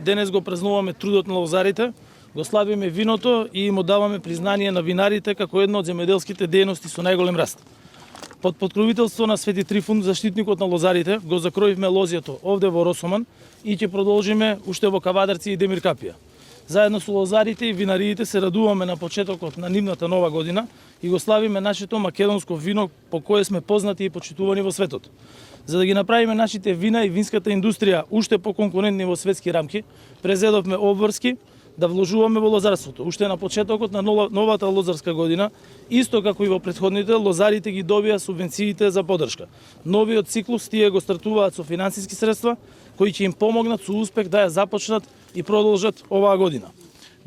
денес го празнуваме трудот на лозарите, го славиме виното и му даваме признание на винарите како една од земјоделските дејности со најголем раст. Под покровителство на Свети Трифун, заштитникот на лозарите, го закроивме лозјето овде во Росоман и ќе продолжиме уште во Кавадарци и Демир Капија. Заедно со лозарите и винариите се радуваме на почетокот на нивната нова година и го славиме нашето македонско вино по кое сме познати и почитувани во светот. За да ги направиме нашите вина и винската индустрија уште поконкурентни во светски рамки, презедовме обврски да вложуваме во лозарството. Уште на почетокот на новата лозарска година, исто како и во претходните, лозарите ги добија субвенциите за поддршка. Новиот циклус тие го стартуваат со финансиски средства, кои ќе им помогнат со успех да ја започнат и продолжат оваа година.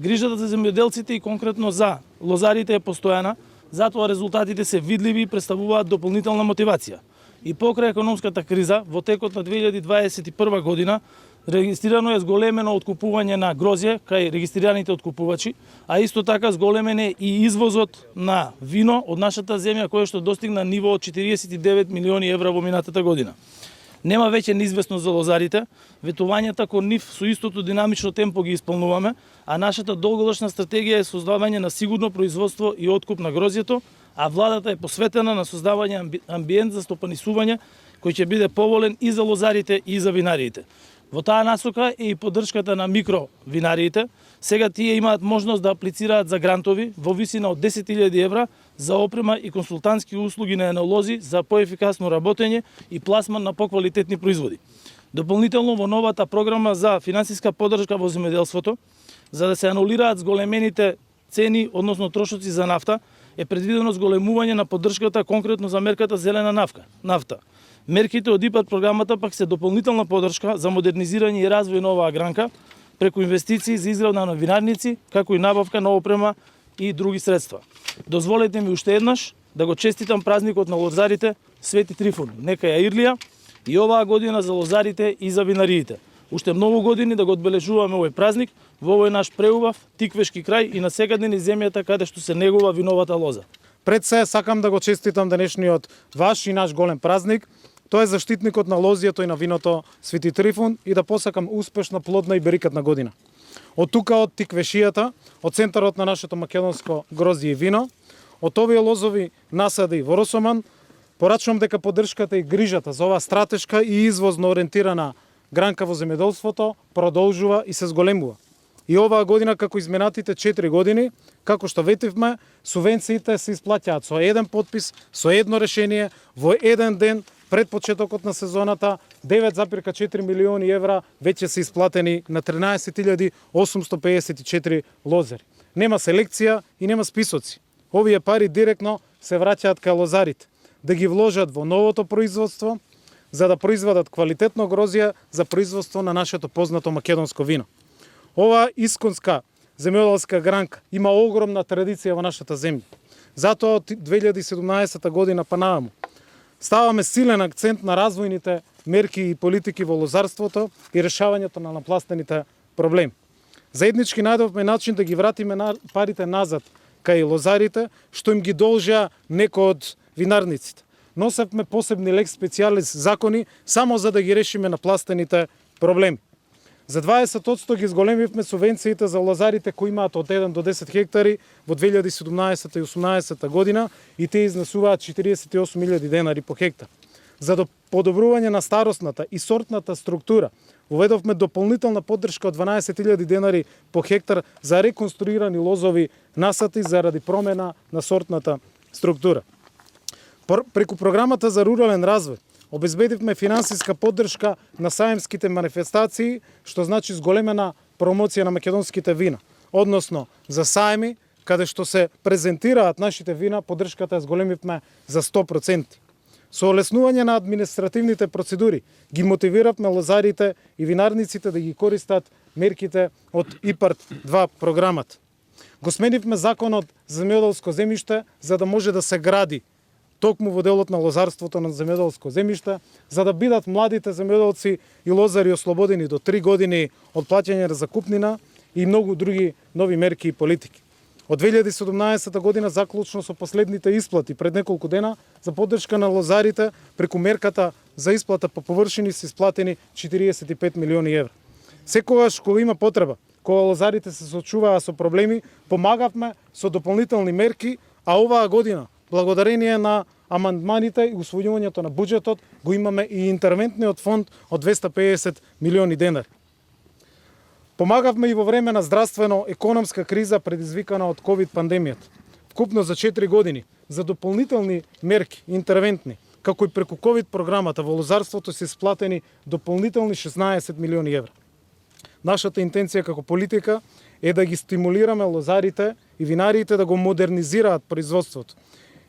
Грижата за земјоделците и конкретно за лозарите е постојана, затоа резултатите се видливи и представуваат дополнителна мотивација. И покрај економската криза, во текот на 2021 година, регистрирано е зголемено откупување на грозје кај регистрираните откупувачи, а исто така зголемен е и извозот на вино од нашата земја, кој што достигна ниво од 49 милиони евра во минатата година. Нема веќе неизвестност за лозарите, ветувањата кон нив со истото динамично темпо ги исполнуваме, а нашата долгодошна стратегија е создавање на сигурно производство и откуп на грозјето, а владата е посветена на создавање амбиент за стопанисување кој ќе биде поволен и за лозарите и за винариите. Во таа насока е и поддршката на микровинариите. Сега тие имаат можност да аплицираат за грантови во висина од 10.000 евра за опрема и консултантски услуги на енолози за поефикасно работење и пласман на поквалитетни производи. Дополнително во новата програма за финансиска поддршка во земјоделството, за да се анулираат зголемените цени, односно трошоци за нафта, е предвидено зголемување на поддршката конкретно за мерката зелена нафта. Мерките од ИПАРД програмата пак се дополнителна поддршка за модернизирање и развој на оваа гранка преку инвестиции за изградба на винарници, како и набавка на опрема и други средства. Дозволете ми уште еднаш да го честитам празникот на лозарите Свети Трифун. Нека ја ирлија и оваа година за лозарите и за винариите. Уште многу години да го одбележуваме овој празник во овој наш преубав тиквешки крај и на секаде низ земјата каде што се негува виновата лоза. Пред се сакам да го честитам денешниот ваш и наш голем празник. Тој е заштитникот на лозјето и на виното Свети Трифун и да посакам успешна, плодна и берикатна година. Од тука, од тиквешијата, од центарот на нашето македонско грозје и вино, од овие лозови насади во Росоман, порачувам дека поддршката и грижата за оваа стратешка и извозно ориентирана гранка во земјоделството продолжува и се зголемува. И оваа година, како изминатите 4 години, како што ветивме, субвенциите се исплаќаат со еден подпис, со едно решение, во еден ден, пред почетокот на сезоната. 9,4 милиони евра веќе се исплатени на 13.854 лозари. Нема селекција и нема списоци. Овие пари директно се враќаат кај лозарите, да ги вложат во новото производство, за да произведат квалитетно грозје за производство на нашето познато македонско вино. Оваа исконска земјоделска гранка има огромна традиција во нашата земја. Затоа од 2017 година па нааму ставаме силен акцент на развојните мерки и политики во лозарството и решавањето на напластените проблеми. Заеднички најдовме начин да ги вратиме парите назад кај лозарите, што им ги должеа некои од винарниците. Носевме посебни лекс специалис закони само за да ги решиме напластените проблеми. За 20% ги зголемивме субвенциите за лозарите кои имаат од 1 до 10 хектари во 2017 и 2018 година и те изнесуваат 48.000 денари по хектар. За подобрување на старосната и сортната структура, уведовме дополнителна поддршка од 12.000 денари по хектар за реконструирани лозови насади заради промена на сортната структура. Преку програмата за рурален развој обезбедивме финансиска поддршка на саемските манифестации, што значи зголемена промоција на македонските вина. Односно, за саеми, каде што се презентираат нашите вина, поддршката ја зголемивме за 100%. Со олеснување на административните процедури ги мотивиравме лозарите и винарниците да ги користат мерките од ИПАРД 2 програмата. Го сменивме законот за земјоделско земјиште за да може да се гради токму во делот на лозарството на земјоделско земјиште, за да бидат младите земјоделци и лозари ослободени до 3 години од плаќање на закупнина и многу други нови мерки и политики. Од 2017 година заклучно со последните исплати пред неколку дена за поддршка на лозарите преку мерката за исплата по површини се исплатени 45 милиони евра. Секогаш кога има потреба, кога лозарите се соочуваа со проблеми, помагавме со дополнителни мерки, а оваа година, благодарение на амандманите и усвојувањето на буџетот, го имаме и интервентниот фонд од 250 милиони денари. Помагавме и во време на здравствено-економска криза предизвикана од ковид пандемијата. Вкупно за 4 години за дополнителни мерки, интервентни, како и преку ковид програмата во лозарството се исплатени дополнителни 16 милиони евра. Нашата интенција како политика е да ги стимулираме лозарите и винариите да го модернизираат производството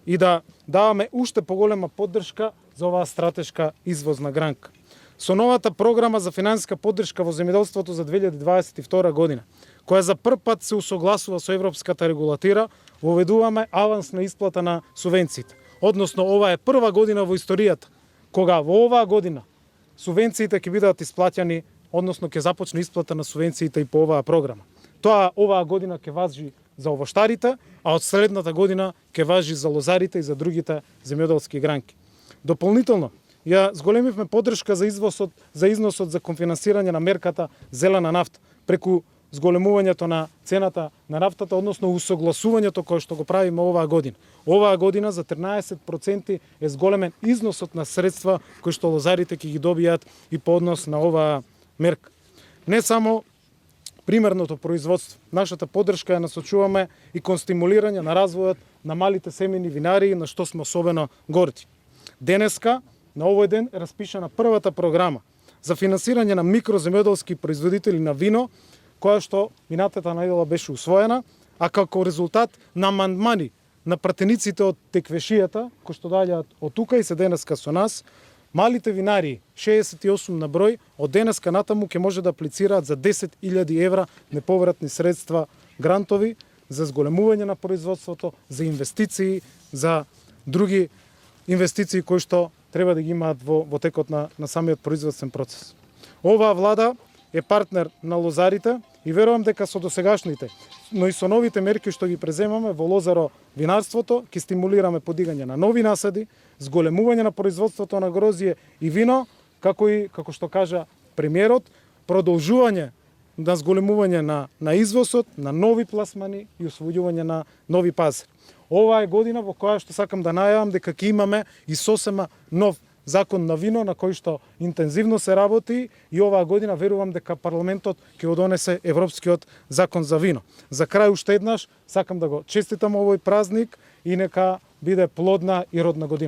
и да даваме уште поголема поддршка за оваа стратешка извозна гранка. Со новата програма за финансиска поддршка во земјоделството за 2022 година, која за прв пат се усогласува со европската регулатива, воведуваме авансна исплата на субвенциите. Односно, ова е прва година во историјата кога во оваа година субвенциите ќе бидат исплаќани, односно ќе започне исплата на субвенциите и по оваа програма. Тоа оваа година ќе важи за овоштарите, а од следната година ќе важи за лозарите и за другите земјоделски гранки. Дополнително, ја зголемивме поддршка за износот за конфинансирање на мерката зелена нафта преку зголемувањето на цената на нафтата, односно усогласувањето кое што го правиме оваа година. Оваа година за 13% е зголемен износот на средства кои што лозарите ќе ги добијат и по однос на оваа мерка. Не само примерното производство. Нашата поддршка ја насочуваме и кон стимулирање на развојот на малите семени винарии, на што сме особено горди. Денеска, на овој ден, е распишана првата програма за финансирање на микроземјоделски производители на вино, која што минатата најдела беше усвоена, а како резултат на амандмани на пратениците од теквешијата, кои што доаѓаат од тука и се денеска со нас, малите винарии, 68 на број, од денеска натаму ќе може да аплицираат за 10.000 евра неповратни средства, грантови, за зголемување на производството, за инвестиции, за други инвестиции кои што треба да ги имаат во текот на самиот производствен процес. Оваа влада е партнер на лозарите и верувам дека со досегашните, но и со новите мерки што ги преземаме во лозаро-винарството, ќе стимулираме подигање на нови насади, зголемување на производството на грозје и вино, како што кажа премиерот, продолжување на зголемување на извозот, на нови пласмани и усвојување на нови пазари. Ова е година во која што сакам да најавам дека ќе имаме и сосема нов закон на вино на кој што интензивно се работи и оваа година верувам дека парламентот ќе го донесе Европскиот закон за вино. За крај уште еднаш сакам да го честитам овој празник и нека биде плодна и родна година.